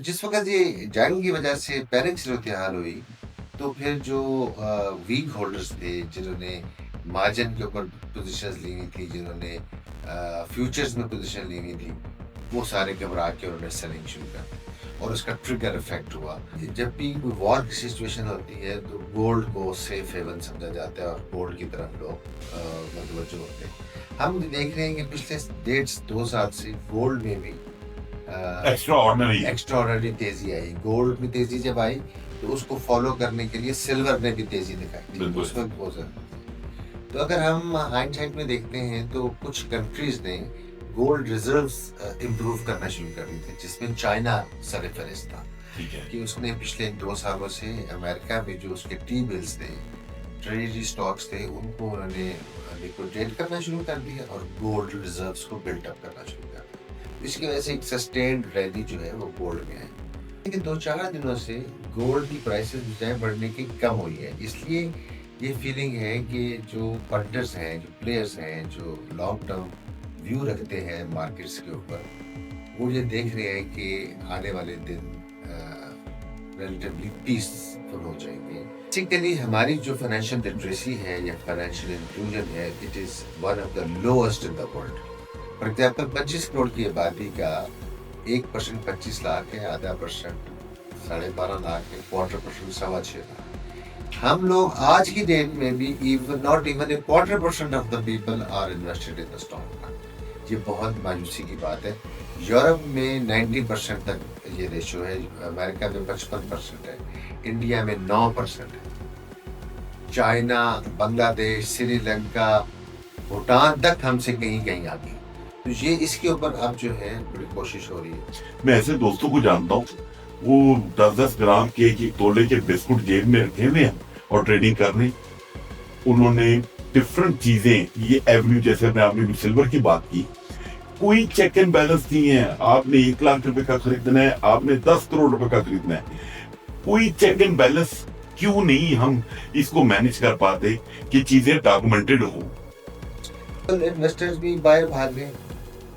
जिस वक़्त ये जंग की वजह से पैनिक सूरत-ए-हाल हुई, तो फिर जो वीक होल्डर्स थे, जिन्होंने मार्जिन के ऊपर पोज़ीशंस ली हुई थी, जिन्होंने फ्यूचर्स में पोज़ीशन ली हुई थी, वो सारे घबरा के उन्होंने सेलिंग शुरू कर दी और उसका ट्रिगर इफ़ेक्ट हुआ। जब भी कोई वॉर की सिचुएशन होती है, तो गोल्ड को सेफ हेवन समझा जाता है और गोल्ड की तरफ लोग मुतवज्जो होते हैं। हम देख रहे हैं कि पिछले डेढ़ 2 साल से गोल्ड में भी एक्स्ट्रा ऑर्डिनरी है। एक्स्ट्राऑर्डिनरी तेजी आई। गोल्ड में तेजी जब आई, तो उसको फॉलो करने के लिए सिल्वर ने भी तेजी दिखाई थी, बिल्कुल। उसमें भी बहुत ज़्यादा थी। तो अगर हम हाइंडसाइट में देखते हैं, तो कुछ कंट्रीज ने गोल्ड रिजर्व्स इंप्रूव करना शुरू कर दिए थे, जिसमें चाइना सरफहरिस्त था ठीक है। कि उसने पिछले 2 सालों से अमेरिका में जो उसके टी बिल्स थे, ट्रेजरी स्टॉक्स थे, उनको उन्होंने लिक्विडेट करना शुरू कर दिया और गोल्ड रिजर्व्स को बिल्ट अप करना शुरू कर दिया। इसकी वजह से एक सस्टेन्ड रैली जो है वो गोल्ड में आई। लेकिन 2-4 दिनों से गोल्ड की प्राइसेस बजाय बढ़ने की कम हुई है। इसलिए ये फीलिंग है कि जो फंडर्स हैं, जो प्लेयर्स हैं, जो लॉन्ग टर्म व्यू रखते हैं मार्केट्स के ऊपर, वो ये देख रहे हैं कि आने वाले दिन रिलेटिवली पीसफुल हो जाएंगे। बेसिकली हमारी जो फाइनेंशियल लिटरेसी है या फाइनेंशियल इंक्लूजन है, it is one of the lowest in the world. For example 25 crore की आबादी का 1% 25 लाख है, आधा परसेंट 12.5 लाख है, क्वार्टर% 6.25 लाख। हम लोग आज की डेट में भी even not even a quarter% of the people are invested in the stock market. ये बहुत मायूसी की बात है। यूरोप में 90% तक ये रेशो है, अमेरिका में 55% है, इंडिया में 9% है, चाइना, बांग्लादेश, श्रीलंका, भूटान तक हमसे कहीं कहीं आगे। तो ये इसके ऊपर अब जो है बड़ी कोशिश हो रही है। मैं ऐसे दोस्तों को जानता हूँ, वो 10-10 ग्राम के एक तोले के बिस्कुट जेब में रखे हुए हैं और ट्रेडिंग कर रहे हैं। उन्होंने डिफरेंट चीजें, ये एवेन्यू, जैसे आपने सिल्वर की बात की, कोई चेक एंड बैलेंस नहीं है। आपने 1 लाख रुपए का खरीदना है, आपने 10 करोड़ रुपए का खरीदना है, कोई चेक एंड बैलेंस क्यों नहीं हम इसको मैनेज कर पाते कि चीजें डॉक्यूमेंटेड हो। इन्वेस्टर्स भी बाहर भाग गए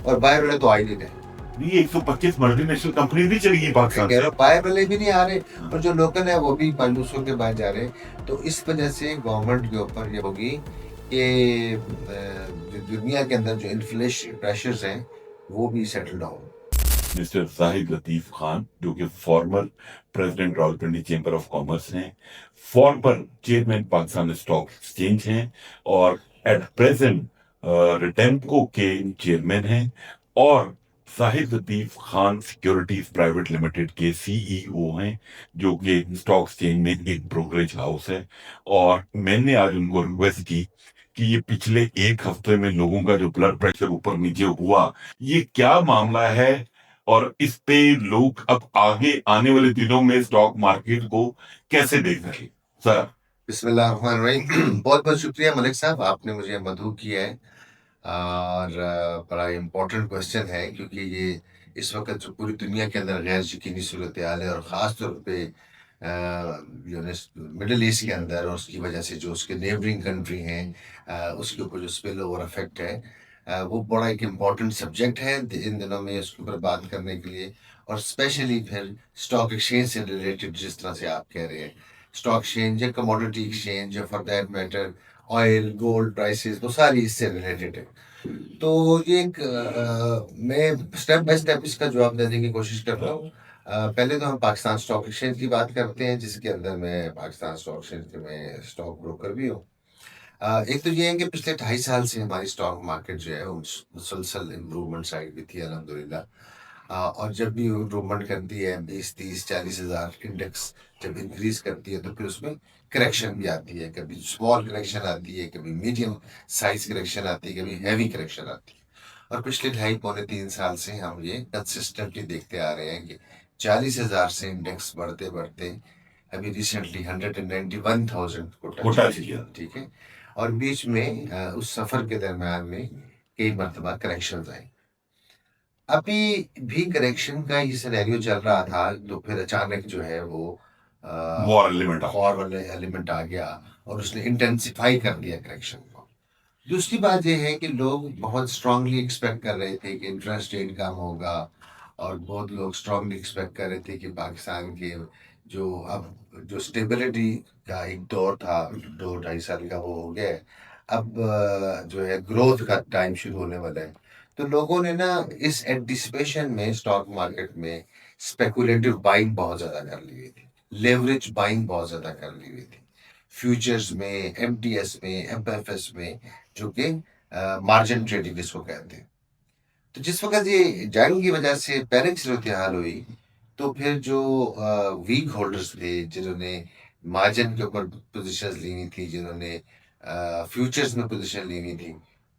और बाहर वाले तो आ ही नहीं रहे। ये 125 मल्टीनेशनल कंपनी नहीं चलेगी पाकिस्तान से। बाहर वाले भी नहीं आ रहे और जो लोकल है वो भी मायूस होकर बाहर जा रहे हैं। तो इस वजह से गवर्नमेंट के ऊपर ये होगी कि जो दुनिया के अंदर जो इन्फ्लेशन प्रेशर्स हैं वो भी settle down. Mister Zahid Latif Khan, जो कि former president Rawalpindi chamber of commerce हैं, former chairman Pakistan stock exchange हैं और एट प्रेजेंट रिटेम्को के चेयरमैन हैं, और Zahid Latif Khan securities private limited के सीईओ हैं, जो कि स्टॉक एक्सचेंज में एक ब्रोकरेज हाउस है। और मैंने आज उनको रिक्वेस्ट की कि ये पिछले एक हफ्ते में लोगों का जो ब्लड प्रेशर ऊपर नीचे हुआ, ये क्या मामला है, और इस पे लोग अब आगे आने वाले दिनों में स्टॉक मार्केट को कैसे देख रहे हैं सर। बिस्मिल्लाहिर्रहमानिर्रहीम। बहुत बहुत शुक्रिया मलिक साहब, आपने मुझे मदऊ किया है और बड़ा इम्पोर्टेंट क्वेश्चन है, क्योंकि ये इस वक्त जो पूरी दुनिया के अंदर गैर यकीनी सूरत हाल है और ख़ास तौर पे मिडल ईस्ट के अंदर, और उसकी वजह से जो उसके नेबरिंग कंट्री हैं उसके ऊपर जो स्पिल ओवर इफेक्ट है, वो बड़ा एक इम्पॉर्टेंट सब्जेक्ट है इन दिनों में उसके ऊपर बात करने के लिए। और स्पेशली फिर स्टॉक एक्सचेंज से रिलेटेड, जिस तरह से आप कह रहे हैं, स्टॉक एक्सचेंज या कमोडिटी एक्सचेंज या for that matter oil gold prices, वो सारी इससे रिलेटेड है। तो ये एक मैं स्टेप बाय स्टेप इसका जवाब देने की कोशिश करता हूँ। पहले तो हम पाकिस्तान स्टॉक एक्सचेंज की बात करते हैं, जिसके अंदर मैं पाकिस्तान स्टॉक एक्सचेंज में स्टॉक ब्रोकर भी हूँ। एक तो ये है कि पिछले 2.5 साल से हमारी स्टॉक मार्केट जो है वो मुसलसल इम्प्रूवमेंट साइड भी थी, अल्हम्दुलिल्लाह। और जब भी इम्प्रूवमेंट करती है 20, 30, 40 हज़ार इंडेक्स जब इंक्रीज करती है, तो फिर उसमें करेक्शन भी आती है। कभी स्मॉल करेक्शन आती है, कभी मीडियम साइज करेक्शन आती है, कभी हैवी करेक्शन आती है। और पिछले 2.5 पौने 3 साल से हम ये कंसिस्टेंटली देखते आ रहे हैं कि 40 हज़ार से इंडेक्स बढ़ते बढ़ते अभी रिसेंटली 191,000 को टच किया। ठीक है। और बीच में उस सफर के दरम्यान में कई मरतबा करेक्शन आए। अभी भी करेक्शन का ये सिनेरियो चल रहा था, तो फिर अचानक जो है वो वॉर एलिमेंट वॉर वाले एलिमेंट आ गया और उसने इंटेंसिफाई कर दिया करेक्शन को। दूसरी बात यह है कि लोग बहुत स्ट्रांगली एक्सपेक्ट कर रहे थे कि इंटरेस्ट रेट कम होगा और बहुत लोग स्ट्रांगली एक्सपेक्ट कर रहे थे कि पाकिस्तान के जो अब जो स्टेबिलिटी का एक दौर था 2 ढाई साल का वो हो गया है। अब जो है ग्रोथ का टाइम शुरू होने वाला है। तो लोगों ने ना इस एंटिसिपेशन में स्टॉक मार्केट में स्पेकुलेटिव बाइंग बहुत ज़्यादा कर ली हुई थी, लेवरेज बाइंग बहुत ज़्यादा कर ली हुई थी, फ्यूचर्स में, एमटीएस में, एमपीएफएस में, जो कि मार्जिन ट्रेडिंग जिसको कहते हैं। तो जिस वक्त ये जंग की वजह से पैनिक सूरत हाल हुई, तो फिर जो वीक होल्डर्स थे, जिन्होंने मार्जिन के ऊपर पोजीशंस लेनी थी, जिन्होंने फ्यूचर्स में पोजीशन लेनी थी,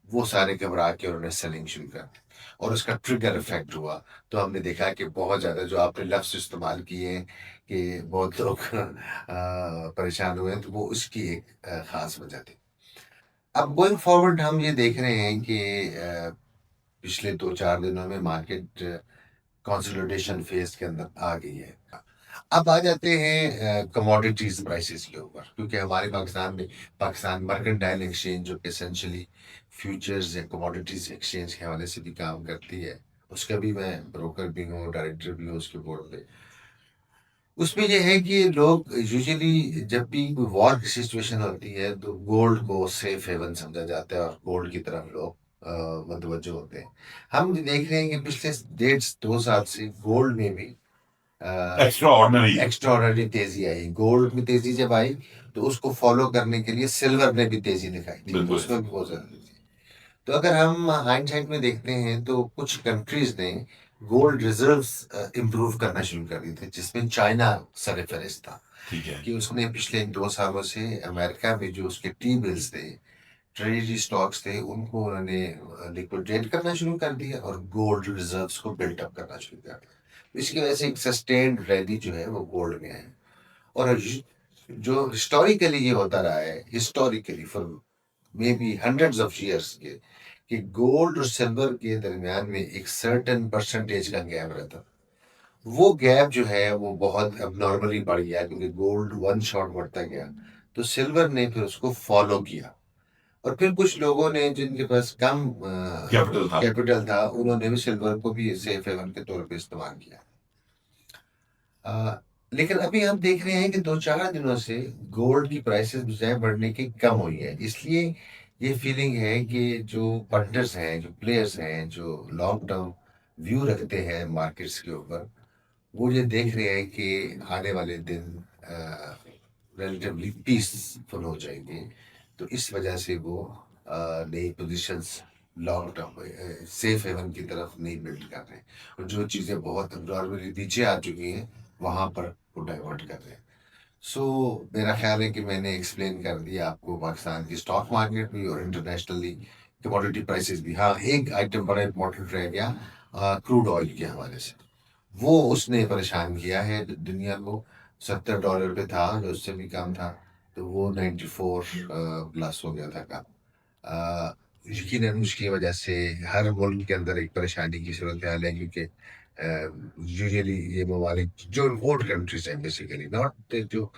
वो सारे घबरा के उन्होंने सेलिंग शुरू कर दी और उसका ट्रिगर इफेक्ट हुआ। तो हमने देखा कि बहुत ज़्यादा जो आपने लफ्ज़ इस्तेमाल किए हैं कि बहुत लोग परेशान हुए हैं, तो वो उसकी एक ख़ास वजह थी। अब गोइंग फॉरवर्ड हम ये देख रहे हैं कि पिछले 2 4 दिनों में मार्केट कंसोलिडेशन फेज के अंदर आ गई है। अब आ जाते हैं कमोडिटीज प्राइसेस के ऊपर, क्योंकि हमारे पाकिस्तान में पाकिस्तान मर्केंटाइल एक्सचेंज जो कि एसेंशियली फ्यूचर्स या कमोडिटीज एक्सचेंज के हवाले से भी काम करती है, उसका भी मैं ब्रोकर भी हूँ, डायरेक्टर भी हूँ उसके बोर्ड पे। उसमें यह है कि लोग यूजुअली जब भी कोई वॉर की सिचुएशन होती है तो गोल्ड को सेफ हेवन समझा जाता है और गोल्ड की तरफ लोग मुतवज्जो होते हैं। हम देख रहे हैं कि पिछले 1.5 2 साल से गोल्ड में भी एक्स्ट्रा ऑर्डिनरी है। एक्स्ट्राऑर्डिनरी तेजी आई। गोल्ड में तेजी जब आई तो उसको फॉलो करने के लिए सिल्वर ने भी तेजी दिखाई थी, तो बिल्कुल उसमें भी बहुत ज्यादा तेजी। तो अगर हम हाइंडसाइट में देखते हैं तो कुछ कंट्रीज ने गोल्ड रिजर्व्स इंप्रूव करना शुरू कर दिए थे, जिसमें चाइना सरफहरिस्त था। ठीक है। कि उसने पिछले 2 सालों से अमेरिका में जो उसके टी बिल्स थे, ट्रेजरी स्टॉक्स थे, उनको उन्होंने लिक्विडेट करना शुरू कर दिया और गोल्ड रिजर्व्स को बिल्टअप करना शुरू कर दिया। तो इसकी वजह से एक सस्टेन्ड रैली जो है वो गोल्ड में है। और जो हिस्टोरिकली ये होता रहा है, historically for may be hundreds of years के, कि गोल्ड और सिल्वर के दरमियान में एक सर्टेन परसेंटेज का गैप रहता था। वो गैप जो है वो बहुत अब नॉर्मली बढ़ गया, क्योंकि गोल्ड वन शॉट बढ़ता गया, तो सिल्वर ने फिर उसको फॉलो किया। और फिर कुछ लोगों ने जिनके पास कम कैपिटल था। कैपिटल था, उन्होंने भी सिल्वर को भी सेफ हेवन के तौर पे इस्तेमाल किया। लेकिन अभी हम देख रहे हैं कि 2 4 दिनों से गोल्ड की प्राइसेस बजाय बढ़ने की कम हुई है। इसलिए ये फीलिंग है कि जो पंटर्स हैं, जो प्लेयर्स हैं, जो लॉन्ग टर्म व्यू रखते हैं मार्केट्स के ऊपर, वो ये देख रहे हैं कि आने वाले दिन रिलेटिवली पीसफुल हो जाएंगे। तो इस वजह से वो नई positions long term safe haven की तरफ नहीं बिल्ड कर रहे हैं, और जो चीज़ें बहुत नॉर्मली नीचे आ चुकी हैं वहाँ पर वो डाइवर्ट कर रहे हैं। सो मेरा ख्याल है कि मैंने एक्सप्लेन कर दिया आपको पाकिस्तान की स्टॉक मार्केट भी और इंटरनेशनली कमोडिटी प्राइसेस भी। हाँ, एक आइटम बड़ा इंपॉर्टेंट रह गया क्रूड ऑयल के हवाले से। वो उसने परेशान किया है दुनिया को। $70 पे था, जो उससे भी कम था, तो वो 94 प्लस हो गया था कल। यकीनन उसकी वजह से हर मुल्क के अंदर एक परेशानी की सूरत हाल है, क्योंकि यूजुअली ये ममालिक जो इम्पोर्ट कंट्रीज हैं, बेसिकली नॉट जो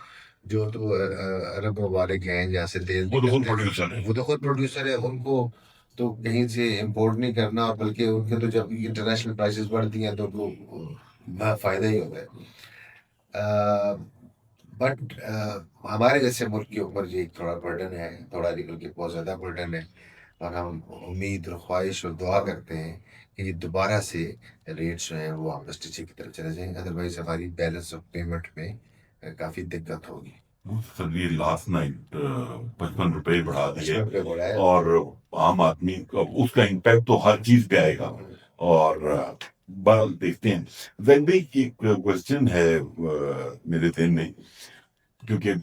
जो तो अरब ममालिक हैं जहाँ से तेल वो तो खुद निकलते हैं, प्रोड्यूसर है। वो तो खुद प्रोड्यूसर है, उनको तो कहीं से इम्पोर्ट नहीं करना, और बल्कि उनके तो जब इंटरनेशनल प्राइसेस बढ़ती हैं तो वो फायदा ही होता है। बट हमारे जैसे मुल्क के ऊपर ये थोड़ा बर्डन है, थोड़ा नहीं बल्कि बहुत ज़्यादा बर्डन है। और हम उम्मीद और ख्वाहिश और दुआ करते हैं कि ये दोबारा से रेट्स जो हैं वो वापस नीचे की तरफ चले जाएं, अदरवाइज हमारी बैलेंस ऑफ पेमेंट में काफ़ी दिक्कत होगी। सर ये लास्ट नाइट 55 रुपए बढ़ा दिए, इसमें पे हो रहा है। और आम आदमी को उसका इम्पैक्ट तो हर चीज पे आएगा। और बहरहाल देखते हैं। वैन भाई एक क्वेश्चन है मेरे ध्यान में, क्योंकि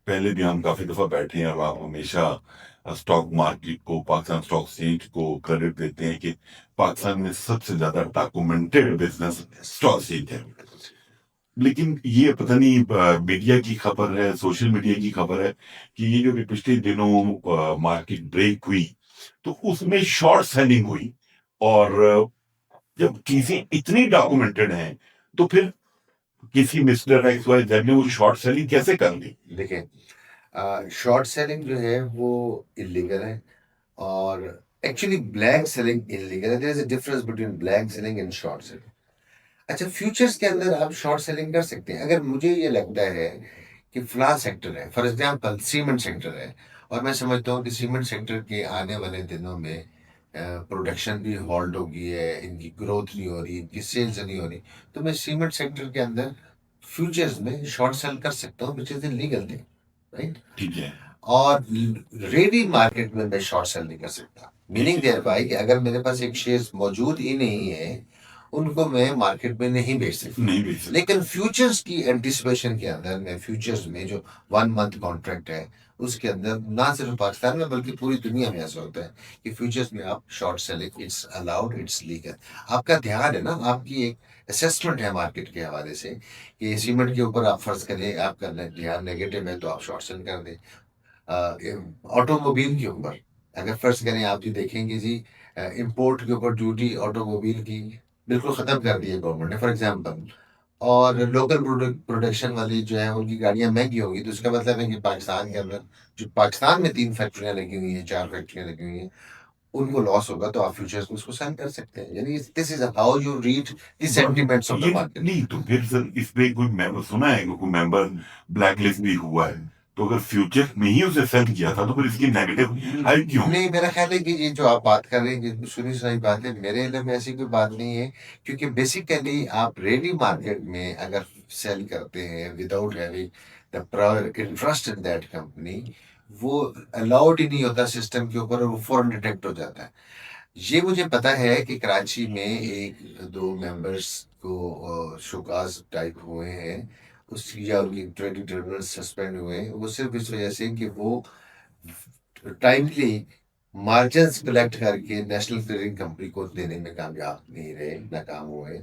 पहले भी हम काफी दफा बैठे हैं और आप हमेशा स्टॉक मार्केट को, पाकिस्तान स्टॉक एक्सचेंज को क्रेडिट देते हैं कि पाकिस्तान में सबसे ज्यादा डॉक्यूमेंटेड बिजनेस स्टॉक एक्सचेंज है। लेकिन ये पता नहीं मीडिया की खबर है, सोशल मीडिया की खबर है कि ये जो भी पिछले दिनों मार्केट ब्रेक हुई तो उसमें शॉर्ट सेलिंग हुई। और जब चीजें इतनी डॉक्यूमेंटेड हैं तो फिर किसी मिस्टर एक्स वाई जेड ने वो शॉर्ट सेलिंग कैसे कर ली? देखें, शॉर्ट सेलिंग जो है वो इलीगल है, और एक्चुअली ब्लैक सेलिंग इलीगल है। There is a difference between black selling and short selling. अच्छा, फ्यूचर्स के अंदर आप शॉर्ट सेलिंग कर सकते हैं। अगर मुझे ये लगता है कि फला सेक्टर है, फॉर एग्जांपल सीमेंट सेक्टर है, और मैं समझता हूँ कि सीमेंट सेक्टर के आने वाले दिनों में प्रोडक्शन भी हॉल्ट हो गई है, इनकी ग्रोथ नहीं हो रही, इनकी सेल्स नहीं हो रही, तो मैं सीमेंट सेक्टर के अंदर फ्यूचर्स में शॉर्ट सेल कर सकता हूँ, which is legal thing, right. ठीक है। और रेडी मार्केट में मैं शॉर्ट सेल नहीं कर सकता, ठीक मीनिंग है। देयर बाय कि अगर मेरे पास एक शेयर मौजूद ही नहीं है, उनको मैं मार्केट में नहीं बेच सकता। नहीं बेच सकते। लेकिन फ्यूचर्स की एंटिसिपेशन के अंदर मैं फ्यूचर्स में जो 1 मंथ कॉन्ट्रैक्ट है, उसके अंदर ना सिर्फ पाकिस्तान में बल्कि पूरी दुनिया में ऐसा होता है कि फ्यूचर्स में आप short selling, it's allowed, it's legal. आपका ध्यान है ना, आपकी एक असेसमेंट है मार्केट के हवाले से कि सीमेंट के ऊपर आप फर्ज करें आपका ध्यान नेगेटिव है तो आप शॉर्ट सेल कर दें। ऑटोमोबाइल के ऊपर अगर फर्ज करें, आप जी देखेंगे जी, इंपोर्ट के ऊपर ड्यूटी ऑटोमोबाइल की बिल्कुल ख़त्म कर दी है गवर्नमेंट ने, फॉर एग्जांपल। और लोकल प्रोडक्शन वाली जो है उनकी गाड़ियां महंगी होंगी, तो इसका मतलब है कि पाकिस्तान के अंदर जो पाकिस्तान में 3 फैक्ट्रियां लगी हुई हैं, 4 फैक्ट्रियां लगी हुई हैं, उनको लॉस होगा, तो आप फ्यूचर्स में उसको सेल कर सकते हैं। यानी this is how you read the sentiments of the ये मार्केट। नहीं तो फिर सर इस पे कोई मैं सुना है कि कोई मेंबर ब्लैक लिस्ट भी हुआ है, तो अगर फ्यूचर में ही उसे सेल किया था तो फिर इसकी नेगेटिव है क्यों? नहीं, मेरा ख्याल है कि ये जो आप बात कर रहे हैं ये सुनी सुनाई बात है, मेरे इल्म में ऐसी कोई बात नहीं है। क्योंकि बेसिकली आप रेडी मार्केट में अगर सेल करते हैं without having the prior interest in that company, वो अलाउड ही नहीं होता सिस्टम के ऊपर, और वो फौरन डिटेक्ट हो जाता है। ये मुझे पता है कि कराची में एक दो मेंबर्स को शोकाज टाइप हुए हैं, उसकी या उनकी ट्रेडिंग टर्मिनल सस्पेंड हुए हैं, वो सिर्फ इस वजह से कि वो टाइमली मार्जिन्स कलेक्ट करके नेशनल क्लियरिंग कंपनी को देने में कामयाब नहीं रहे, नाकाम हुए।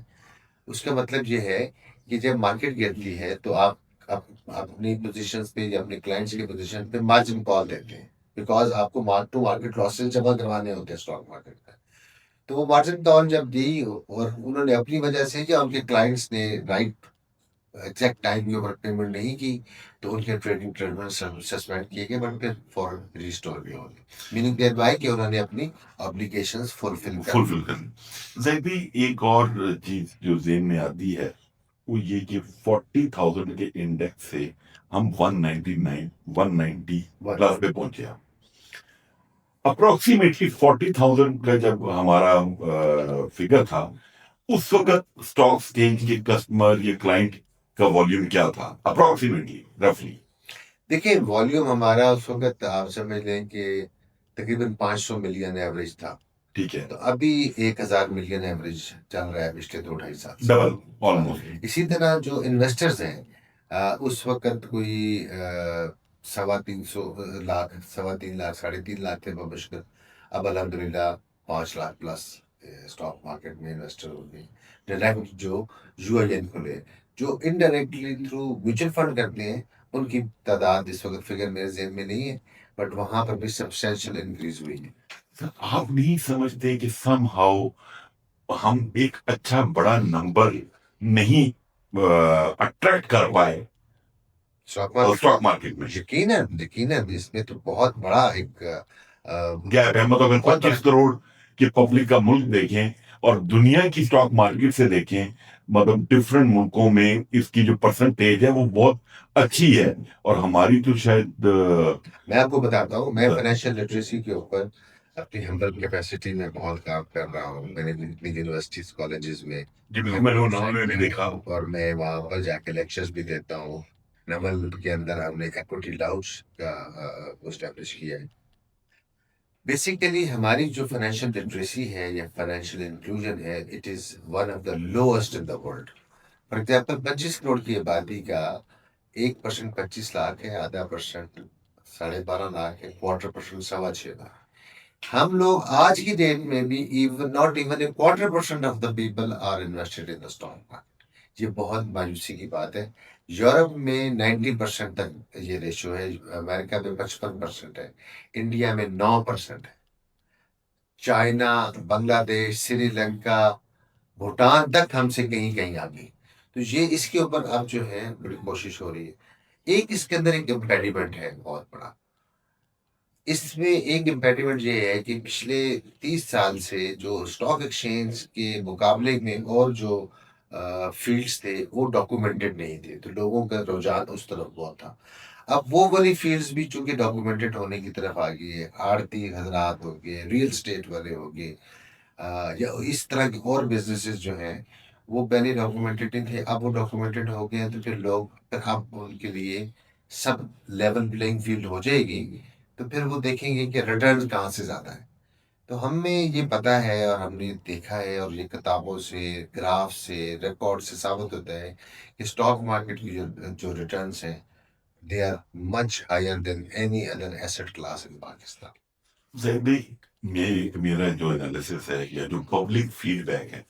उसका मतलब ये है कि जब मार्केट गिरती है तो आप अपनी पोजीशंस पे या अपने क्लाइंट्स की पोजीशन पे मार्जिन कॉल देते हैं, बिकॉज आपको मार्क टू मार्केट लॉसेस जमा करवाने होते हैं स्टॉक मार्केट में। तो वो मार्जिन कॉल जब दी और उन्होंने अपनी वजह से या उनके क्लाइंट्स ने राइट एग्जैक्ट टाइम के ऊपर पेमेंट नहीं की, तो उनके ट्रेडिंग टर्मिनल सस्पेंड किए गए, बट फिर फॉरन रिस्टोर भी हो गए, मीनिंग देयर बाय कि उन्होंने अपनी ऑब्लिगेशंस फुलफिल कर दी। फुलफिल करना। जैसे भी एक और चीज जो जेन में आती है वो ये कि 40,000 के इंडेक्स से हम 199 190 प्लस पे पहुंचे। अप्रोक्सीमेटली 40,000 का जब हमारा फिगर था, उस वक्त स्टॉक एक्सचेंज के कस्टमर या क्लाइंट का वॉल्यूम क्या था अप्रोक्सीमेटली रफली? देखिए, वॉल्यूम हमारा उस वक्त आप समझ लें कि तकरीबन 500 मिलियन एवरेज था। ठीक है। तो अभी 1,000 मिलियन एवरेज चल रहा है पिछले 2 ढाई साल से। Double almost. इसी तरह जो इन्वेस्टर्स हैं, उस वक्त कोई 325 लाख, 3.25 लाख, 3.5 लाख थे पब्लिशर। अब अल्हम्दुलिल्लाह 5 लाख प्लस स्टॉक मार्केट में इन्वेस्टर हो गए। डायरेक्ट जो यूआईएन खुले, जो इनडायरेक्टली थ्रू म्यूचुअल फंड करते हैं, उनकी तादाद इस वक्त फिगर मेरे जेहन में नहीं है, बट वहां पर भी सब्सटेंशियल इंक्रीज हुई है। आप नहीं समझते कि समहाउ हम एक अच्छा बड़ा नंबर नहीं अट्रैक्ट कर पाए स्टॉक मार्केट, स्टॉक मार्केट में? यकीनन यकीनन इसमें तो बहुत बड़ा एक गैप है, मतलब अगर बहुत बड़ा। 25 करोड़ की पब्लिक का मुल्क देखें और दुनिया की स्टॉक मार्केट से देखें, मतलब डिफरेंट मुल्कों में इसकी जो परसेंटेज है वो बहुत अच्छी है, और हमारी तो शायद मैं आपको बताता हूँ, मैं फाइनेंशियल लिटरेसी के ऊपर अपनी हम्बल कैपेसिटी में बहुत काम कर रहा हूँ। मैंने अपनी यूनिवर्सिटीज कॉलेजेस में जी मैंने उन्होंने भी देखा। और मैं वहाँ पर जाके लेक्चर्स भी देता हूँ। नमल के अंदर हमने इक्विटी लाउंज का एस्टेब्लिश किया है। बेसिकली हमारी जो फाइनेंशियल लिटरेसी है या फाइनेंशियल इंक्लूजन है, it is one of the lowest in the world. For example, 25 crore की आबादी का 1% 25 लाख है, आधा परसेंट 12.5 लाख है, क्वार्टर% 6.25 लाख। हम लोग आज की डेट में भी even not even a quarter% of the people are invested in the stock market. ये बहुत मायूसी की बात है। यूरोप में 90% तक ये रेशियो है, अमेरिका में 55% है, इंडिया में 9% है, चाइना, बांग्लादेश, श्रीलंका, भूटान तक हमसे कहीं कहीं आगे। तो ये इसके ऊपर अब जो है बड़ी कोशिश हो रही है। एक इसके अंदर एक इम्पेडिमेंट है बहुत बड़ा। इसमें एक इम्पेडिमेंट ये है कि पिछले 30 साल से जो स्टॉक एक्सचेंज के मुकाबले में और जो फील्ड्स थे वो डॉक्यूमेंटेड नहीं थे, तो लोगों का रुझान उस तरफ बहुत था। अब वो वाली फील्ड्स भी चूंकि डॉक्यूमेंटेड होने की तरफ आ गई है, आड़ती हजरात हो गए, रियल स्टेट वाले हो गए, या इस तरह के और बिजनेसेस जो हैं वो पहले डॉक्यूमेंटेड नहीं थे, अब वो डॉक्यूमेंटेड हो गए हैं, तो फिर लोग, फिर अब उनके लिए सब लेवल प्लेइंग फील्ड हो जाएगी, तो फिर वो देखेंगे कि रिटर्न कहाँ से ज़्यादा है। तो हमें ये पता है और हमने देखा है, और ये किताबों से, ग्राफ से, रिकॉर्ड से साबित होता है कि स्टॉक मार्केट की जो जो रिटर्न्स हैं, they are much higher than any other asset class in Pakistan. जैसे मेरा जो एनालिसिस है या जो पब्लिक फीडबैक है,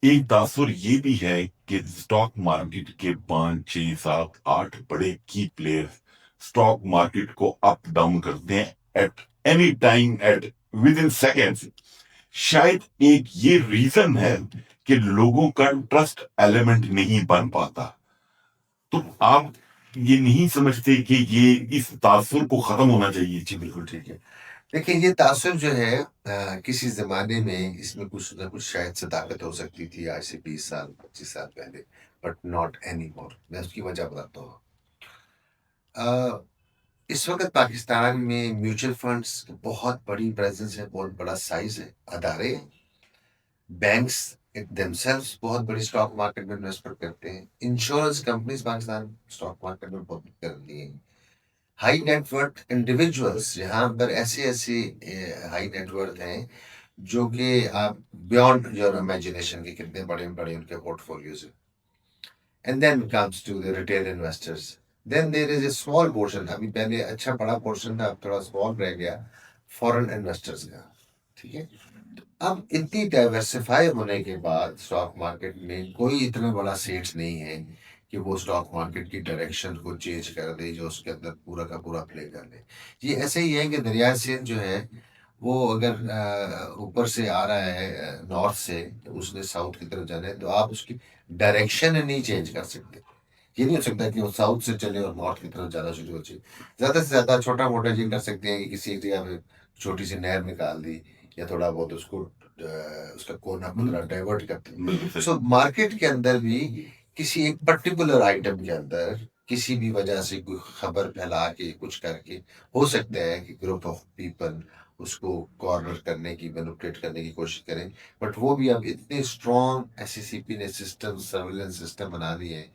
एक तासुर ये भी है कि स्टॉक मार्केट के 5, 6, 7, 8 बड़े की प्लेयर्स स्टॉक मार्केट को अप डाउन करते हैं at any time, at within seconds. शायद एक ये रीजन है कि लोगों का ट्रस्ट एलिमेंट नहीं बन पाता। तो आप ये नहीं समझते कि ये इस तासुर को खत्म होना चाहिए? जी बिल्कुल ठीक है। देखिए ये तासुर जो है, किसी ज़माने में इसमें कुछ ना कुछ शायद सदाकत हो सकती थी, आज से 20 साल 25 साल पहले, बट नॉट एनी मोर। मैं उसकी वजह बताता हूँ। अ, इस वक़्त पाकिस्तान में म्यूचुअल फंड्स की बहुत बड़ी प्रेज़ेंस है, बहुत बड़ा साइज़ है, अदारे, बैंक्स देमसेल्व्स बहुत बड़ी स्टॉक मार्केट में इन्वेस्टमेंट करते हैं। Insurance companies Pakistan stock market में बहुत कर रही हैं। हाई नेट वर्थ इंडिविजुअल्स, यहाँ पर ऐसे-ऐसे हाई नेट वर्थ हैं जो कि आप बियॉन्ड योर इमेजिनेशन के कितने बड़े-बड़े उनके पोर्टफोलियोज़ हैं। And then comes to the retail investors. Then there is a small portion, अभी पहले अच्छा बड़ा पोर्शन था, अब थोड़ा स्मॉल रह गया फॉरेन इन्वेस्टर्स का, ठीक है? अब इतनी डाइवर्सिफाई होने के बाद स्टॉक मार्केट में कोई इतना बड़ा सेठ नहीं है कि वो स्टॉक मार्केट की डायरेक्शन को चेंज कर दे, जो उसके अंदर पूरा का पूरा प्ले कर ले। ये ऐसे ही है कि दरिया सिंध जो है वो अगर ऊपर से आ रहा है नॉर्थ से, तो उसने साउथ की तरफ जाना है, तो आप उसकी डायरेक्शन नहीं चेंज कर सकते। ये नहीं हो सकता कि वो साउथ से चले और नॉर्थ की तरफ जाना शुरू हो जाए। ज़्यादा से ज़्यादा छोटा मोटा ये कर सकते हैं कि किसी एक जगह पे छोटी सी नहर निकाल दी, या थोड़ा बहुत उसको उसका कोना पंद्रह डाइवर्ट करते हैं। सो मार्केट के अंदर भी किसी एक पर्टिकुलर आइटम के अंदर किसी भी वजह से कोई खबर फैला के कुछ करके, हो सकता है कि ग्रुप ऑफ पीपल उसको कॉर्नर करने की, मैनिपुलेट करने की कोशिश करें। बट वो भी अब इतने स्ट्रॉन्ग एससीसीपी ने सिस्टम, सर्विलेंस सिस्टम बना दिए हैं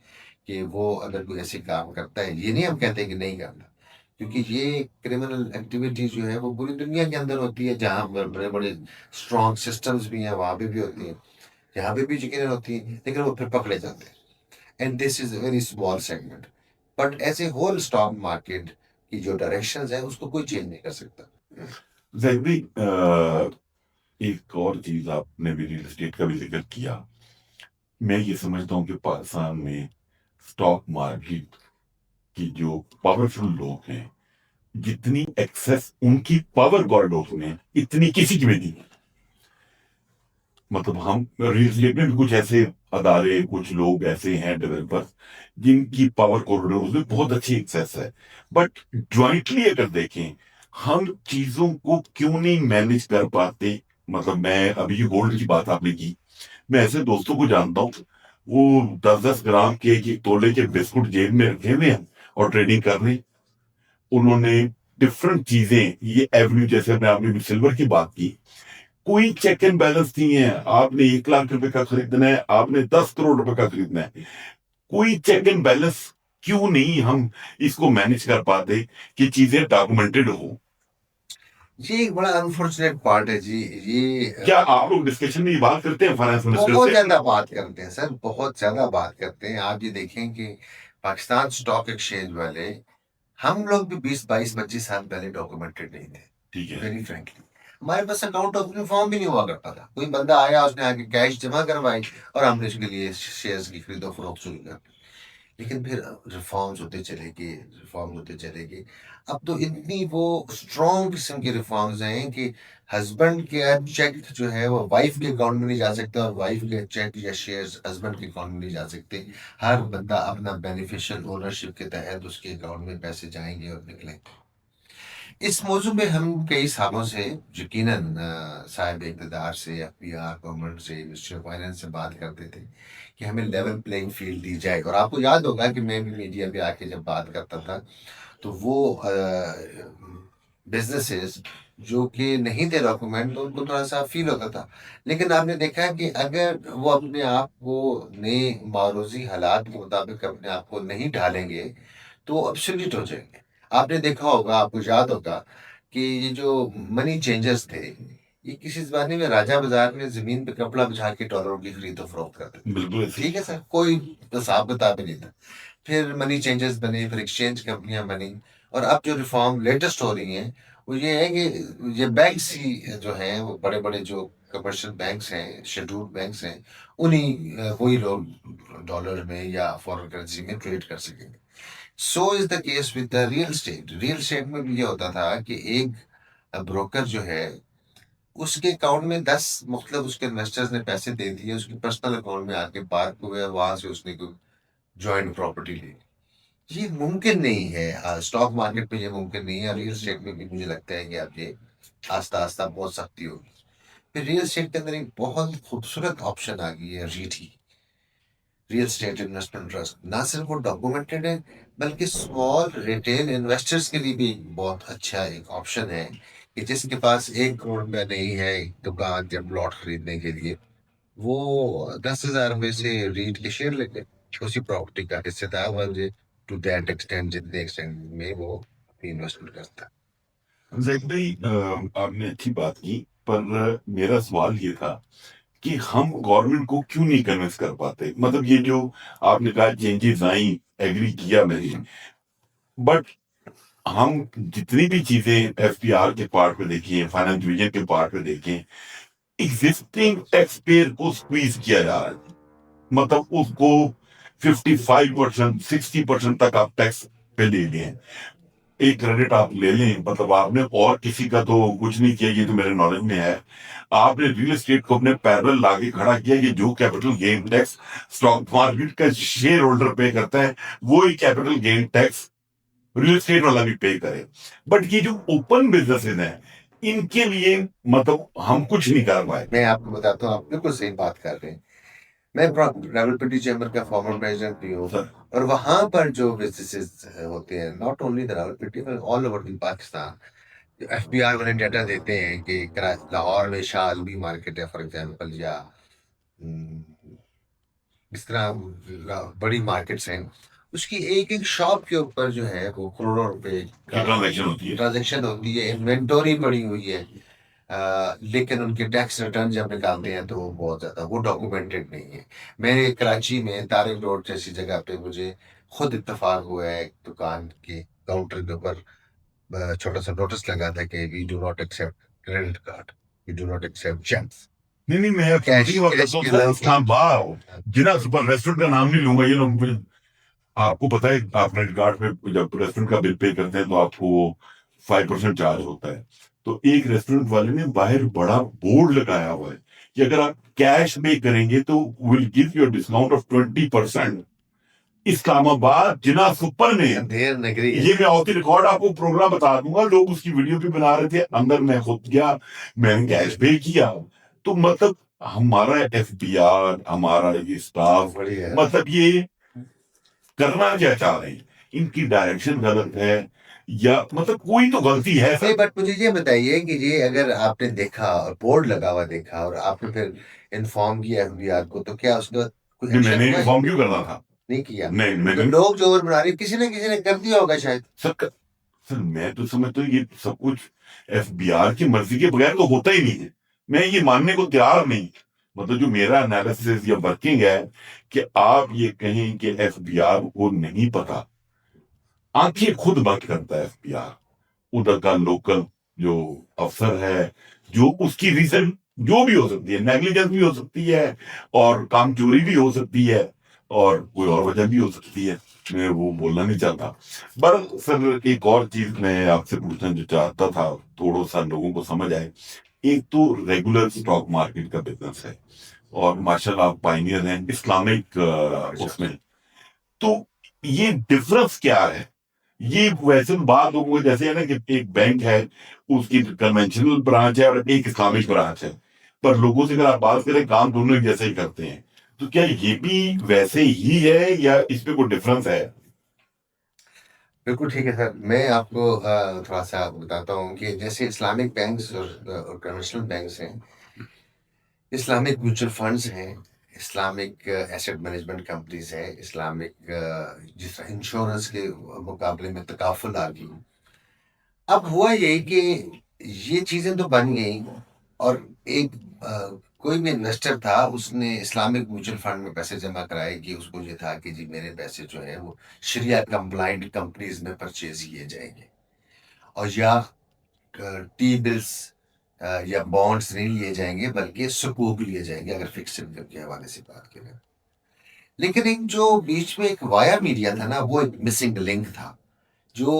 कि वो अगर कोई ऐसे काम करता है, ये नहीं हम कहते कि नहीं करना, क्योंकि ये क्रिमिनल एक्टिविटी जो है वो पूरी दुनिया के अंदर होती है, जहाँ बड़े बड़े स्ट्रॉन्ग सिस्टम्स भी हैं वहाँ पे भी होती हैं, यहाँ पे भी यकीनन होती हैं, लेकिन वो फिर पकड़े जाते हैं। And this is very small segment, but as a whole stock market की जो डायरेक्शंस है उसको कोई चेंज नहीं कर सकता। जैसे एक और चीज आपने भी रियल एस्टेट का भी जिक्र किया। मैं ये समझता हूँ कि पाकिस्तान में स्टॉक मार्केट की जो पावरफुल लोग हैं, जितनी एक्सेस उनकी पावर गवर्नमेंट में, इतनी किसी की भी नहीं। मतलब हम रियल एस्टेट में भी कुछ ऐसे अदारे, कुछ लोग ऐसे हैं डेवलपर्स जिनकी पावर कॉरिडोर में बहुत अच्छी एक्सेस है, बट ज्वाइंटली अगर देखें, हम चीजों को क्यों नहीं मैनेज कर पाते? मतलब मैं अभी गोल्ड की बात आपने की, मैं ऐसे दोस्तों को जानता हूँ, वो 10-10 ग्राम के, एक तोले के बिस्कुट जेब में रखे हुए हैं और ट्रेडिंग कर रहे हैं। उन्होंने डिफरेंट चीजें, ये एवेन्यू, जैसे मैं आपने सिल्वर की बात की, कोई चेक एंड बैलेंस नहीं है। आपने 1 लाख रुपए का खरीदना है, आपने 10 करोड़ रुपए का खरीदना है, कोई चेक एंड बैलेंस क्यों नहीं हम इसको मैनेज कर पाते कि चीजें डॉक्यूमेंटेड हो? ये एक बड़ा अनफॉर्चुनेट पार्ट है जी। ये क्या आप लोग डिस्कशन में ये बात करते हैं फाइनेंस मिनिस्टर बहुत से? ज्यादा बात करते हैं सर, बहुत ज्यादा बात करते हैं। आप ये देखें कि पाकिस्तान स्टॉक एक्सचेंज वाले, हम लोग भी 20 22 25 साल पहले डॉक्यूमेंटेड नहीं थे, ठीक है। Very frankly. हमारे पास अकाउंट ओपनिंग फॉर्म भी नहीं हुआ करता था। कोई बंदा आया, उसने आके कैश जमा करवाई और हमने उसके लिए शेयर्स की खरीदो फरोख्त शुरू कर दी। लेकिन फिर रिफॉर्म्स होते चले गए, रिफॉर्म्स होते चले गए। अब तो इतनी वो स्ट्रॉन्ग किस्म की रिफॉर्म्स हैं कि हस्बैंड के चेक जो है वो वाइफ के अकाउंट में नहीं जा सकता, और वाइफ के चेक या शेयर्स हस्बैंड के अकाउंट में नहीं जा सकते। हर बंदा अपना बेनिफिशियल ओनरशिप के तहत उसके अकाउंट में पैसे जाएंगे और निकलेंगे। इस मौजू में हम कई सालों से यकीनन साहिब इक़्तिदार से, एफबीआर, गवर्नमेंट से, मिनिस्ट्री ऑफ फाइनेंस से बात करते थे कि हमें लेवल प्लेइंग फील्ड दी जाए। और आपको याद होगा कि मैं भी मीडिया पे आके जब बात करता था, तो वो बिजनेसेस जो कि नहीं थे डॉक्यूमेंट, तो उनको थोड़ा सा फील होता था। लेकिन आपने देखा है कि अगर वो अपने आप को नए मारूजी हालात के मुताबिक अपने आप को नहीं ढालेंगे, तो ऑब्सोल्यूट हो जाएंगे। आपने देखा होगा, आपको याद होगा कि ये जो मनी चेंजर्स थे, ये किसी ज़माने में राजा बाजार में ज़मीन पे कपड़ा बिछा के डॉलरों की खरीद और फरोख्त करते थे। बिल्कुल ऐसे ठीक है सर, कोई हिसाब किताब ही नहीं था। फिर मनी चेंजर्स बने, फिर एक्सचेंज कंपनियां बनी, और अब जो रिफॉर्म लेटेस्ट हो रही हैं, वो ये है कि ये बैंक्स ही जो हैं, वो बड़े बड़े जो कमर्शियल बैंक्स हैं, शेड्यूल्ड बैंक्स हैं, उन्हीं वही लोग डॉलर में या फॉरेन करेंसी में ट्रेड कर सकेंगे। So is the case with the real estate. Real estate में भी ये होता था कि एक ब्रोकर जो है, उसके अकाउंट में 10 मतलब उसके इन्वेस्टर्स ने पैसे दे दिए, उसके पर्सनल अकाउंट में आके पार्क हुए, और वहां से उसने कोई जॉइंट प्रॉपर्टी ली। ये मुमकिन नहीं है, स्टॉक मार्केट में ये मुमकिन नहीं है। रियल एस्टेट में भी मुझे लगता है कि अब ये आस्ता आस्ता बहुत सख्ती होगी। फिर रियल एस्टेट के अंदर एक बहुत खूबसूरत ऑप्शन आ गई है, Reethi, real estate investment trust. ना सिर्फ वो डॉक्यूमेंटेड है, बल्कि स्मॉल रिटेल इन्वेस्टर्स के लिए भी बहुत अच्छा एक ऑप्शन है कि जिसके पास 1 करोड़ रुपया नहीं है एक दुकान या प्लॉट खरीदने के लिए, वो 10,000 रुपये से रीट के शेयर लेके उसी प्रॉपर्टी का हिस्सेदार बन जाए, टू दैट एक्सटेंड, जितने एक्सटेंड में वो अपनी इन्वेस्टमेंट करता है। जैक भाई, आपने अच्छी बात की, पर मेरा सवाल ये था कि हम गवर्नमेंट को क्यों नहीं कन्विंस कर पाते। मतलब ये जो आपने कहा चेंजेस आई, एग्री किया मैंने, बट हम जितनी भी चीजें एफपीआर के पार्ट में देखें, फाइनेंस डिवीजन के पार्ट में देखें, एग्जिस्टिंग टैक्स पेयर को स्क्वीज किया जा रहा है। मतलब उसको 55%, 60% तक आप टैक्स पे ले लें, एक क्रेडिट आप ले लें। मतलब आपने और किसी का तो कुछ नहीं किया, ये तो मेरे नॉलेज में है। आपने रियल एस्टेट को अपने पैरेलल लाके खड़ा किया कि जो capital gain tax stock market का शेयर होल्डर पे करता है, वो ही capital gain tax real estate वाला भी पे करे। बट ये जो ओपन बिजनेसेस हैं, इनके लिए मतलब हम कुछ नहीं कर पाए। मैं आपको बताता हूँ, आप बिल्कुल सही बात कर रहे हैं। मैं रावलपिंडी चैम्बर का फॉर्मर प्रेसिडेंट भी हूँ, सर, और वहां पर जो बिजनेसेस होते हैं, not only the Rawalpindi but all over in Pakistan, FBR वाले डाटा देते हैं कि लाहौर में शाह आलमी मार्केट है फॉर एग्जांपल, या हम्म, इस तरह बड़ी मार्केट्स हैं, उसकी एक एक शॉप के ऊपर जो है वो करोड़ों रुपए का ट्रांजेक्शन होती है। ट्रांजेक्शन होती है, इन्वेंटोरी पड़ी हुई है। लेकिन उनके टैक्स रिटर्न जब निकालते हैं तो वो बहुत ज्यादा वो डॉक्यूमेंटेड नहीं है। मैंने कराची में तारिक रोड जैसी जगह पे मुझे खुद इत्तेफाक हुआ है, एक दुकान के काउंटर के ऊपर छोटा सा नोटिस लगा था कि we do not accept credit card, we do not accept cheques, नहीं नहीं, मैं कैश की बात कैश करता हूँ के सर। अलावा इस्लामाबाद जिना सुपर रेस्टोरेंट का नाम नहीं लूंगा, ये लोग आपको पता है, आप क्रेडिट कार्ड पे जब रेस्टोरेंट का बिल पे करते हैं तो आपको 5% चार्ज होता है। तो एक रेस्टोरेंट वाले ने बाहर बड़ा बोर्ड लगाया हुआ है कि अगर आप कैश पे करेंगे तो will give you discount of 20%। Islamabad Jinnah super में, अंधेर नगरी है। ये मैं ऑफ द रिकॉर्ड आपको प्रोग्राम बता दूंगा, लोग उसकी वीडियो भी बना रहे थे, अंदर मैं खुद गया, मैंने कैश पे किया। तो मतलब हमारा एफबीआर, हमारा ये स्टाफ, बढ़िया। मतलब ये करना क्या चाह रहे हैं, इनकी डायरेक्शन गलत है, या मतलब कोई तो गलती है नहीं, सर। बट मुझे ये बताइए कि ये अगर आपने देखा और बोर्ड लगा हुआ देखा, और आपने फिर इन्फॉर्म किया एफबीआर को, तो क्या उसके बाद कोई नहीं, एक्शन मैंने हुआ है? इन्फॉर्म क्यों करना था? नहीं किया। नहीं, तो मैंने लोग जो और बना रहे, किसी ने कर दिया होगा शायद। सर, सर मैं तो समझता हूँ ये सब कुछ एफबीआर की मर्जी के बगैर तो होता ही नहीं है। मैं ये मानने को तैयार नहीं। मतलब जो मेरा एनालिसिस या वर्किंग है कि आप ये कहें कि एफबीआर को नहीं पता, आंखें खुद बंद करता है एफबीआर। उधर का लोकल जो अफसर है, जो उसकी रीजन जो भी हो सकती है, नेग्लिजेंस भी हो सकती है, और काम चोरी भी हो सकती है, और कोई और वजह भी हो सकती है, मैं वो बोलना नहीं चाहता। पर सर एक और चीज मैं आपसे पूछना जो चाहता था, थोड़ा सा लोगों को समझ आए। एक तो रेगुलर स्टॉक मार्केट का बिजनेस है, और माशाल्लाह आप पाइनियर हैं इस्लामिक उसमें। तो ये डिफरेंस क्या है ये वैसे तो बात लोगों को जैसे है ना कि एक बैंक है, उसकी कन्वेंशनल ब्रांच है और एक इस्लामिक ब्रांच है, पर लोगों से अगर आप बात करें काम दोनों एक जैसे ही करते हैं। तो क्या ये भी वैसे ही है या इसमें कोई डिफरेंस है? बिल्कुल ठीक है सर। मैं आपको थोड़ा सा बताता हूँ कि जैसे इस्लामिक बैंक्स और कन्वेंशनल बैंक्स हैं, इस्लामिक म्यूचुअल फंड्स हैं, इस्लामिक एसेट मैनेजमेंट कंपनीज हैं, इस्लामिक जिस इंश्योरेंस के मुकाबले में तकाफुल आ गई। अब हुआ ये कि ये चीजें तो बन गई, और एक कोई भी इन्वेस्टर था, उसने इस्लामिक म्यूचुअल फंड में पैसे जमा कराए कि उसको ये था कि जी मेरे पैसे जो है वो शरिया कंप्लाइंट कंपनीज में परचेज किए जाएंगे, और या टी बिल्स या बॉन्ड्स नहीं लिए जाएंगे बल्कि सुकूक लिए जाएंगे, अगर फिक्स इनकम के हवाले से बात करें। लेकिन एक जो बीच में एक वाया मीडिया था ना, वो एक मिसिंग लिंक था। जो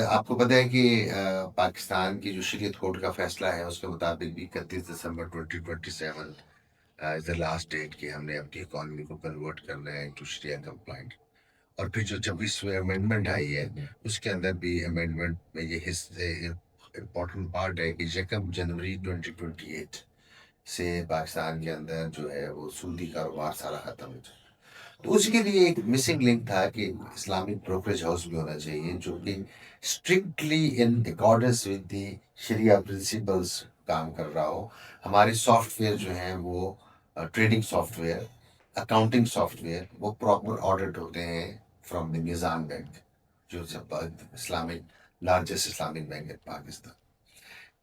आपको पता है कि पाकिस्तान की जो शरीयत कोर्ट का फैसला है उसके मुताबिक भी 31 दिसंबर 2027 इज द लास्ट डेट कि हमने अपनी इकॉनमी को कन्वर्ट करना है टू शरिया कंप्लाइंट। और फिर जो 26वीं अमेंडमेंट आई है उसके अंदर भी अमेंडमेंट में ये हिस्से इम्पोर्टेंट पार्ट है कि 1 जनवरी 2028 से पाकिस्तान के अंदर जो है वो सूदी कारोबार सारा खत्म हो जाए। तो उसके लिए एक मिसिंग लिंक था कि इस्लामिक ब्रोकरेज हाउस भी होना चाहिए जो कि strictly in accordance with the sharia principles काम कर रहा हो। हमारे सॉफ्टवेयर जो हैं वो ट्रेडिंग सॉफ्टवेयर, अकाउंटिंग सॉफ्टवेयर, वो प्रॉपर ऑडिट होते हैं फ्रॉम द मिजान बैंक, जो इस्लामिक लार्जेस्ट इस्लामिक बैंक है पाकिस्तान।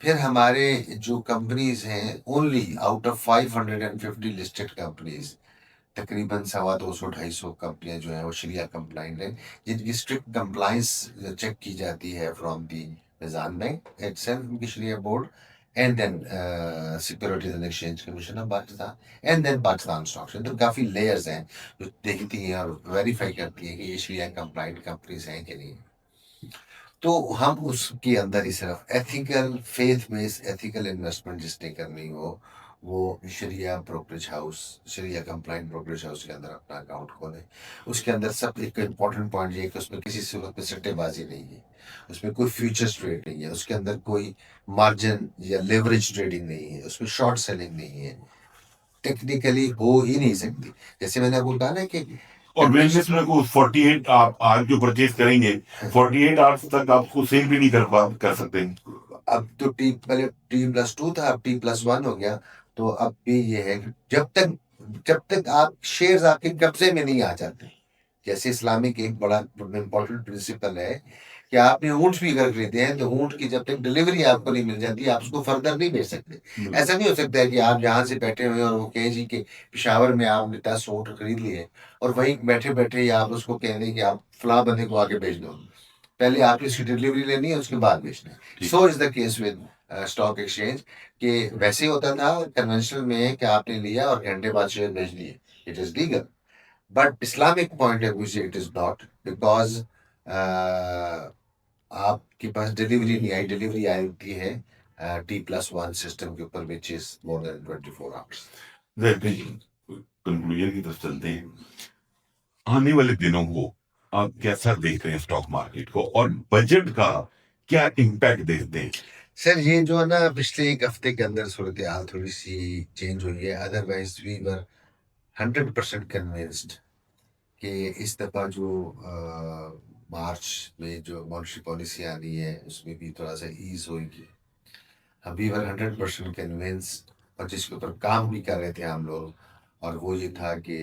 फिर हमारे जो कंपनीज हैं, only out of 550 listed companies, तकरीबन 250 कंपनियां जो हैं वो शरिया कंप्लाइंट हैं, जिनकी स्ट्रिक्ट कंप्लाइंस चेक की जाती है from the Mizan bank itself, उनकी शरिया board, and then securities and exchange commission of Pakistan, and then Pakistan stock exchange. तो काफ़ी लेयर्स हैं जो देखती हैं और वेरीफाई करती हैं कि ये शरिया कंप्लाइंट कंपनीज हैं कि नहीं। तो हम उसके अंदर ही सिर्फ ethical faith based ethical investment जिसने करनी हो, वो शरिया ब्रोकरेज हाउस, शरिया कंप्लाइंट ब्रोकरेज हाउस के अंदर अपना अकाउंट खोले। उसके अंदर सब एक इम्पॉर्टेंट पॉइंट ये है कि उसमें किसी सूरत में सट्टेबाजी नहीं है, उसमें कोई फ्यूचर्स ट्रेड नहीं है, उसके अंदर कोई मार्जिन या लेवरेज ट्रेडिंग नहीं है, उसमें शॉर्ट सेलिंग नहीं है, टेक्निकली हो ही नहीं सकती। जैसे मैंने आपको कहा ना कि और मैंने कन्वेंशन। सुना को 48 आप आज जो परचेज करेंगे 48 आवर्स तक आप उसको सेल भी नहीं कर सकते। अब तो T+2 था, अब T+1 हो गया। तो अब भी ये है कि जब तक आप शेयर्स आपके कब्जे में नहीं आ जाते। जैसे इस्लामिक एक बड़ा इंपॉर्टेंट प्रिंसिपल है कि आपने ऊँट भी अगर खरीदे हैं तो ऊँट की जब तक डिलीवरी आपको नहीं मिल जाती आप उसको फर्दर नहीं बेच सकते। ऐसा नहीं हो सकता है कि आप यहाँ से बैठे हुए हैं और वो कहें जी कि पेशावर में आपने 10 ऊँट खरीद लिए और वहीं बैठे बैठे ही आप उसको कह दें कि आप फलां बंदे को आके भेज दो। पहले आपने उसकी डिलीवरी लेनी है, उसके बाद बेचना है। So is the case with stock exchange, कि वैसे ही होता था कन्वेंशनल में कि आपने लिया और घंटे बाद शेयर बेच दिए, it is legal. But Islamic point of view से इट इज नॉट, बिकॉज आपके पास डिलीवरी नहीं आई, डिलीवरी आई होती है T+1 सिस्टम के ऊपर which is more than 24 hours. Conclusion की तरफ चलते हैं। आने वाले दिनों को आप कैसा देख रहे हैं स्टॉक मार्केट को, और बजट का क्या इम्पैक्ट देखते हैं? सर ये जो है ना, पिछले एक हफ्ते के अंदर सूरत हाल थोड़ी सी चेंज हुई है। अदरवाइज वी वर 100% कन्विंस्ड कि इस दफ़ा जो मार्च में जो मॉनेटरी पॉलिसी आनी है उसमें भी थोड़ा सा ईज होगी। हम वी वर 100% कन्विंस, और जिसके ऊपर काम भी कर रहे थे हम लोग। और वो ये था कि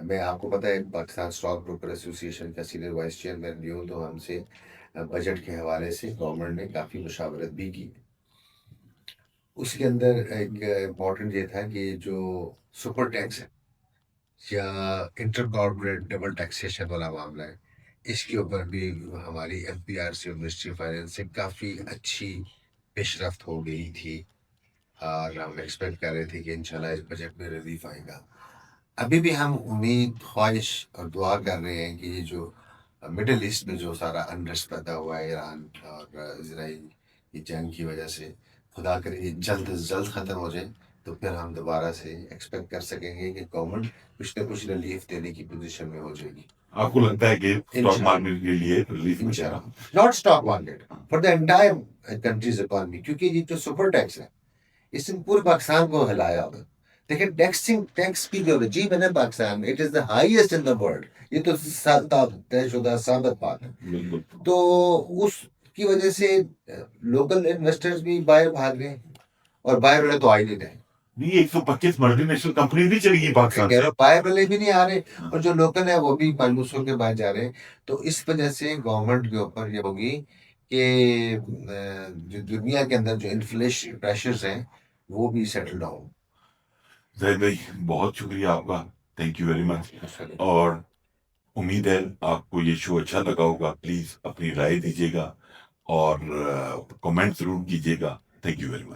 मैं आपको पता है पाकिस्तान स्टॉक ब्रोकर एसोसिएशन का सीनियर वाइस चेयरमैन भी हूँ, तो हमसे बजट के हवाले से गवर्नमेंट ने काफ़ी मुशावरत भी की। उसके अंदर एक इम्पॉर्टेंट ये था कि जो सुपर टैक्स है या इंटर कॉर्पोरेट डबल टैक्सेशन वाला मामला है, इसके ऊपर भी हमारी एफबीआर से और मिनिस्ट्री ऑफ फाइनेंस से काफ़ी अच्छी पेशरफ्त हो गई थी। और हम एक्सपेक्ट कर रहे थे कि इंशाल्लाह इस बजट में रिलीफ आएगा। अभी भी हम उम्मीद, ख्वाहिश और दुआ कर रहे हैं कि ये जो मिडिल ईस्ट में जो सारा अनरेस्ट पैदा हुआ है ईरान और इसराइल की जंग की वजह से, खुदा करे ये जल्द से जल्द ख़त्म हो जाए, तो फिर हम दोबारा से एक्सपेक्ट कर सकेंगे कि गवर्नमेंट कुछ ना कुछ रिलीफ देने की पोजीशन में हो जाएगी। आपको लगता है कि स्टॉक इंशाल्लाह। मार्केट के लिए रिलीफ मिलेगा? इंशाल्लाह not stock market, for the entire countries economy, क्योंकि ये जो सुपर टैक्स है इसने पूरे पाकिस्तान को हिलाया हुआ है। देखिए टैक्स की जो रजीम है ना पाकिस्तान में, it is the highest in the world. ये तो तयशुदा साबित बात है। बिल्कुल। तो उसकी वजह से लोकल इन्वेस्टर्स भी बाहर भाग रहे हैं, और बाहर वाले तो आ ही नहीं रहे। नहीं, 125 मल्टीनेशनल कंपनी नहीं चली गई पाकिस्तान कह से। रहे हो, बाहर वाले भी नहीं आ रहे, और जो लोकल है वो भी मायूस होकर बाहर जा रहे हैं। तो इस वजह से गवर्नमेंट के ऊपर ये होगी कि जो दुनिया के अंदर जो इन्फ्लेशन प्रेशर्स हैं वो भी सेटल डाउन। जैद भाई, बहुत शुक्रिया आपका, थैंक यू वेरी मच। और उम्मीद है आपको ये शो अच्छा लगा होगा। प्लीज अपनी राय दीजिएगा और कमेंट जरूर कीजिएगा। Thank you very much.